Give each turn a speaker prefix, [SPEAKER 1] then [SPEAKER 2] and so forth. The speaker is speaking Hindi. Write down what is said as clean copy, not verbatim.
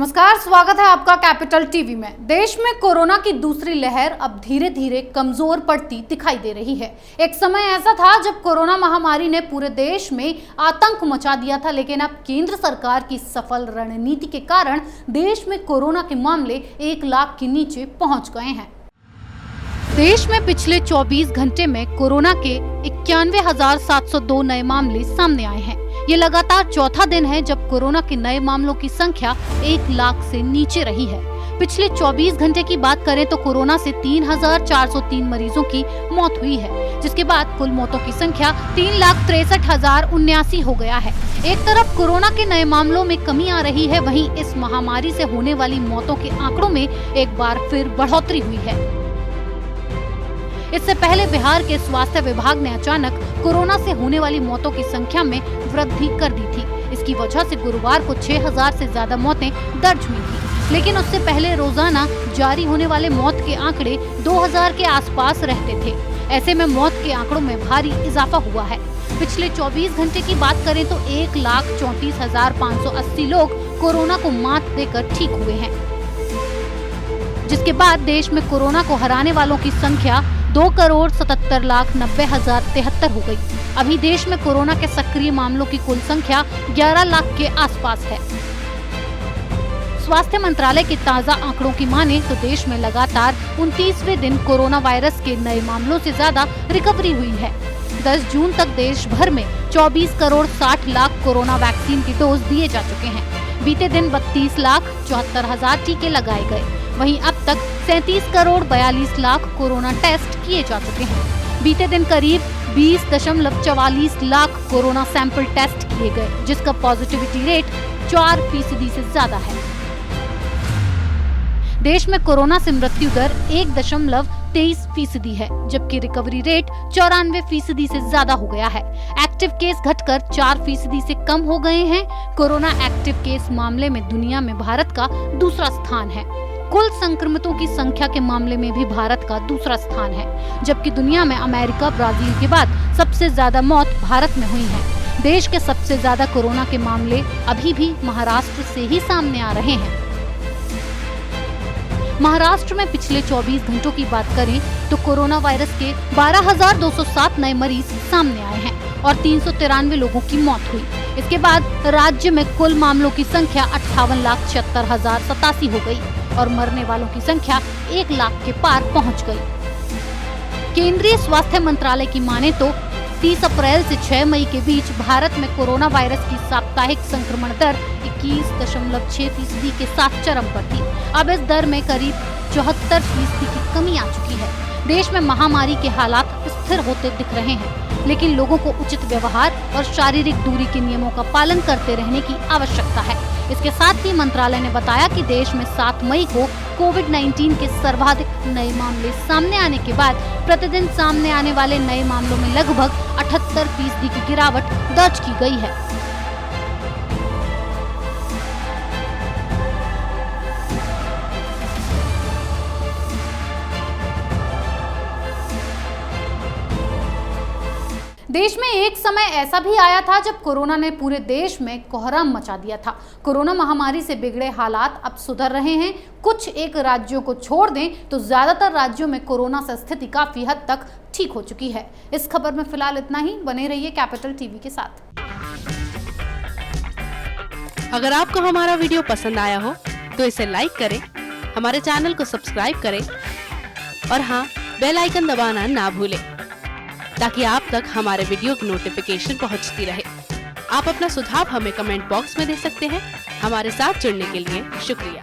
[SPEAKER 1] नमस्कार, स्वागत है आपका कैपिटल टीवी में। देश में कोरोना की दूसरी लहर अब धीरे धीरे कमजोर पड़ती दिखाई दे रही है। एक समय ऐसा था जब कोरोना महामारी ने पूरे देश में आतंक मचा दिया था, लेकिन अब केंद्र सरकार की सफल रणनीति के कारण देश में कोरोना के मामले 1 लाख के नीचे पहुंच गए हैं। देश में पिछले 24 घंटे में कोरोना के 91,702 नए मामले सामने आए हैं। ये लगातार चौथा दिन है जब कोरोना के नए मामलों की संख्या 1 लाख से नीचे रही है। पिछले 24 घंटे की बात करें तो कोरोना से 3,403 मरीजों की मौत हुई है, जिसके बाद कुल मौतों की संख्या 3,63,079 हो गया है। एक तरफ कोरोना के नए मामलों में कमी आ रही है, वहीं इस महामारी से होने वाली मौतों के आंकड़ों में एक बार फिर बढ़ोतरी हुई है। इससे पहले बिहार के स्वास्थ्य विभाग ने अचानक कोरोना से होने वाली मौतों की संख्या में वृद्धि कर दी थी। इसकी वजह से गुरुवार को 6,000 से ज्यादा मौतें दर्ज हुई थी, लेकिन उससे पहले रोजाना जारी होने वाले मौत के आंकड़े 2,000 के आसपास रहते थे। ऐसे में मौत के आंकड़ों में भारी इजाफा हुआ है। पिछले 24 घंटे की बात करें तो 1,34,580 लोग कोरोना को मात देकर ठीक हुए हैं, जिसके बाद देश में कोरोना को हराने वालों की संख्या 2,77,90,073 हो गई। अभी देश में कोरोना के सक्रिय मामलों की कुल संख्या 11 लाख के आसपास है। स्वास्थ्य मंत्रालय के ताज़ा आंकड़ों की माने तो देश में लगातार 29वें दिन कोरोना वायरस के नए मामलों से ज्यादा रिकवरी हुई है। 10 जून तक देश भर में 24 करोड़ 60 लाख कोरोना वैक्सीन की डोज दिए जा चुके हैं। बीते दिन 32,74,000 टीके लगाए गए। वहीं अब तक 37 करोड़ 42 लाख कोरोना टेस्ट किए जा चुके हैं। बीते दिन करीब 20.44 लाख कोरोना सैंपल टेस्ट किए गए, जिसका पॉजिटिविटी रेट 4% से ज्यादा है। देश में कोरोना से मृत्यु दर 1.23% है, जबकि रिकवरी रेट 94% से ज्यादा हो गया है। एक्टिव केस घटकर 4% से कम हो गए हैं। कोरोना एक्टिव केस मामले में दुनिया में भारत का दूसरा स्थान है। कुल संक्रमितों की संख्या के मामले में भी भारत का दूसरा स्थान है, जबकि दुनिया में अमेरिका, ब्राजील के बाद सबसे ज्यादा मौत भारत में हुई है। देश के सबसे ज्यादा कोरोना के मामले अभी भी महाराष्ट्र से ही सामने आ रहे हैं। महाराष्ट्र में पिछले 24 घंटों की बात करें तो कोरोना वायरस के 12,207 नए मरीज सामने आए हैं और 393 लोगों की मौत हुई। इसके बाद राज्य में कुल मामलों की संख्या 58,76,087 हो गई और मरने वालों की संख्या 1 लाख के पार पहुंच गई। केंद्रीय स्वास्थ्य मंत्रालय की माने तो 30 अप्रैल से 6 मई के बीच भारत में कोरोना वायरस की साप्ताहिक संक्रमण दर 21.6% के साथ चरम पर थी। अब इस दर में करीब 74% की कमी आ चुकी है। देश में महामारी के हालात स्थिर होते दिख रहे हैं, लेकिन लोगों को उचित व्यवहार और शारीरिक दूरी के नियमों का पालन करते रहने की आवश्यकता है। इसके साथ ही मंत्रालय ने बताया कि देश में 7 मई को कोविड-19 के सर्वाधिक नए मामले सामने आने के बाद प्रतिदिन सामने आने वाले नए मामलों में लगभग 78% की गिरावट दर्ज की गई है। देश में एक समय ऐसा भी आया था जब कोरोना ने पूरे देश में कोहराम मचा दिया था। कोरोना महामारी से बिगड़े हालात अब सुधर रहे हैं। कुछ एक राज्यों को छोड़ दें तो ज्यादातर राज्यों में कोरोना से स्थिति काफी हद तक ठीक हो चुकी है। इस खबर में फिलहाल इतना ही। बने रहिए कैपिटल टीवी के साथ।
[SPEAKER 2] अगर आपको हमारा वीडियो पसंद आया हो तो इसे लाइक करें, हमारे चैनल को सब्सक्राइब करें और हाँ, बेल आइकन दबाना ना भूलें, ताकि आप तक हमारे वीडियो की नोटिफिकेशन पहुंचती रहे। आप अपना सुझाव हमें कमेंट बॉक्स में दे सकते हैं। हमारे साथ जुड़ने के लिए शुक्रिया।